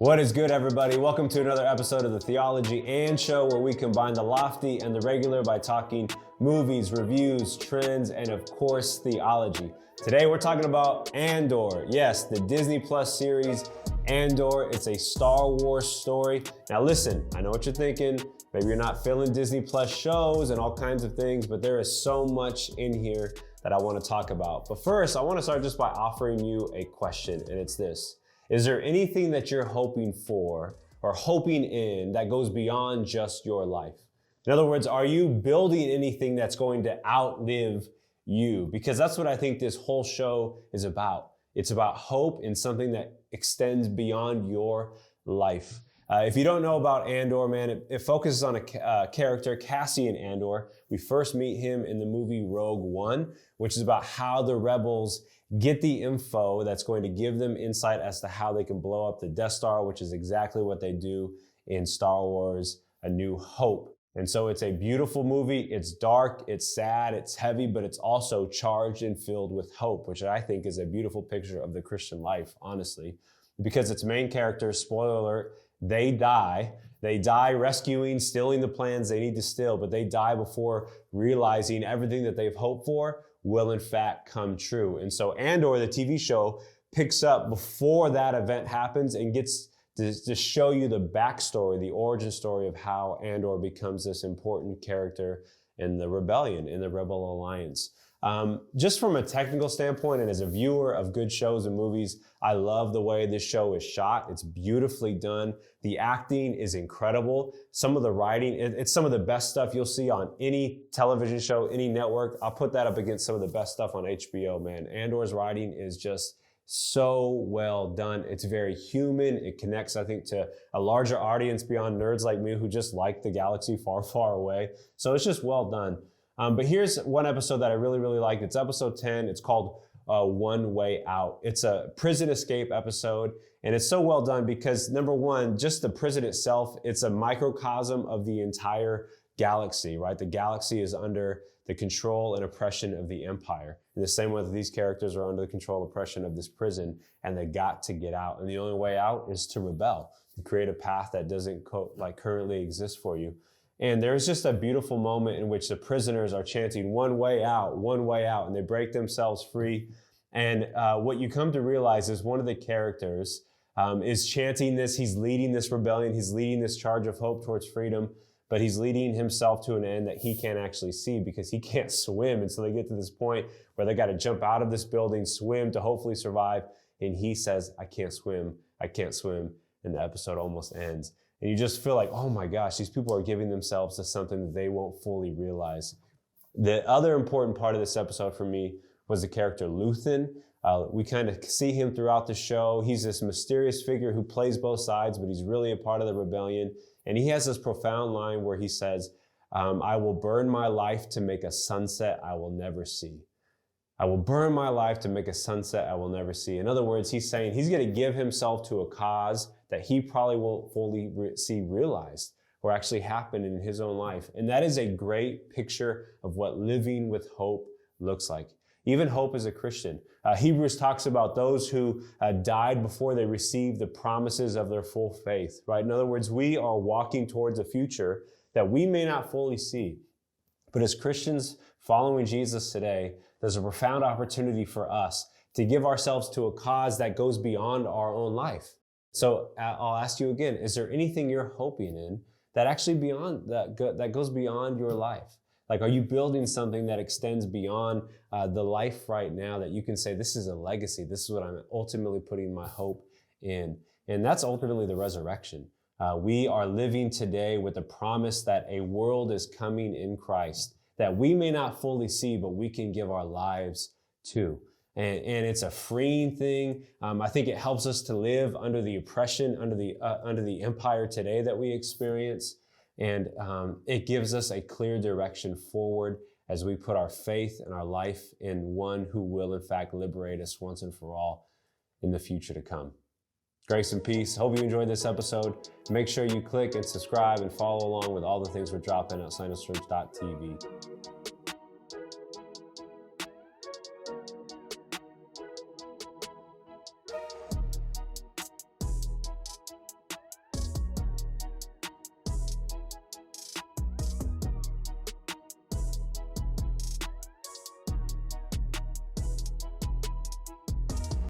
What is good, everybody? Welcome to another episode of the Theology and Show, where we combine the lofty and the regular by talking movies, reviews, trends, and of course, theology. Today, we're talking about Andor. Yes, the Disney Plus series, Andor. It's a Star Wars story. Now listen, I know what you're thinking. Maybe you're not feeling Disney Plus shows and all kinds of things, but there is so much in here that I want to talk about. But first, I want to start just by offering you a question, and it's this. Is there anything that you're hoping for or hoping in that goes beyond just your life? In other words, are you building anything that's going to outlive you? Because that's what I think this whole show is about. It's about hope in something that extends beyond your life. If you don't know about Andor, man, it focuses on a character, Cassian Andor. We first meet him in the movie Rogue One, which is about how the rebels get the info that's going to give them insight as to how they can blow up the Death Star, which is exactly what they do in Star Wars: A New Hope. And so it's a beautiful movie. It's dark, it's sad, it's heavy, but it's also charged and filled with hope, which I think is a beautiful picture of the Christian life, honestly. Because its main characters, spoiler alert, they die. They die rescuing, stealing the plans they need to steal, but they die before realizing everything that they've hoped for will in fact come true. And so Andor, the TV show, picks up before that event happens and gets to show you the backstory, the origin story of how Andor becomes this important character in the rebellion, in the Rebel Alliance. Just from a technical standpoint and as a viewer of good shows and movies, I love the way this show is shot. It's beautifully done. The acting is incredible. Some of the writing, it's some of the best stuff you'll see on any television show, any network. I'll put that up against some of the best stuff on HBO, man. Andor's writing is just so well done. It's very human. It connects, I think, to a larger audience beyond nerds like me who just like the galaxy far, far away. So it's just well done. But here's one episode that I really, really liked. It's episode 10. It's called One Way Out. It's a prison escape episode, and it's so well done because, number one, just the prison itself, it's a microcosm of the entire galaxy, right? The galaxy is under the control and oppression of the Empire. In the same way that these characters are under the control and oppression of this prison, and they got to get out. And the only way out is to rebel, to create a path that doesn't currently exist for you. And there's just a beautiful moment in which the prisoners are chanting, one way out, and they break themselves free. And what you come to realize is one of the characters is chanting this. He's leading this rebellion. He's leading this charge of hope towards freedom, but he's leading himself to an end that he can't actually see because he can't swim. And so they get to this point where they got to jump out of this building, swim to hopefully survive. And he says, I can't swim. And the episode almost ends. And you just feel like, oh my gosh, these people are giving themselves to something that they won't fully realize. The other important part of this episode for me was the character Luthen. We kind of see him throughout the show. He's this mysterious figure who plays both sides, but he's really a part of the rebellion. And he has this profound line where he says, I will burn my life to make a sunset I will never see. I will burn my life to make a sunset I will never see. In other words, he's saying he's going to give himself to a cause that he probably won't fully see realized or actually happen in his own life. And that is a great picture of what living with hope looks like. Even hope as a Christian. Hebrews talks about those who died before they received the promises of their full faith, right? In other words, we are walking towards a future that we may not fully see. But as Christians following Jesus today, there's a profound opportunity for us to give ourselves to a cause that goes beyond our own life. So I'll ask you again, is there anything you're hoping in that actually that goes beyond your life? Like, are you building something that extends beyond the life right now that you can say, this is a legacy. This is what I'm ultimately putting my hope in. And that's ultimately the resurrection. We are living today with the promise that a world is coming in Christ that we may not fully see, but we can give our lives to. And it's a freeing thing. I think it helps us to live under the oppression, under the empire today that we experience. And it gives us a clear direction forward as we put our faith and our life in one who will in fact liberate us once and for all in the future to come. Grace and peace. Hope you enjoyed this episode. Make sure you click and subscribe and follow along with all the things we're dropping at sandalschurch.tv.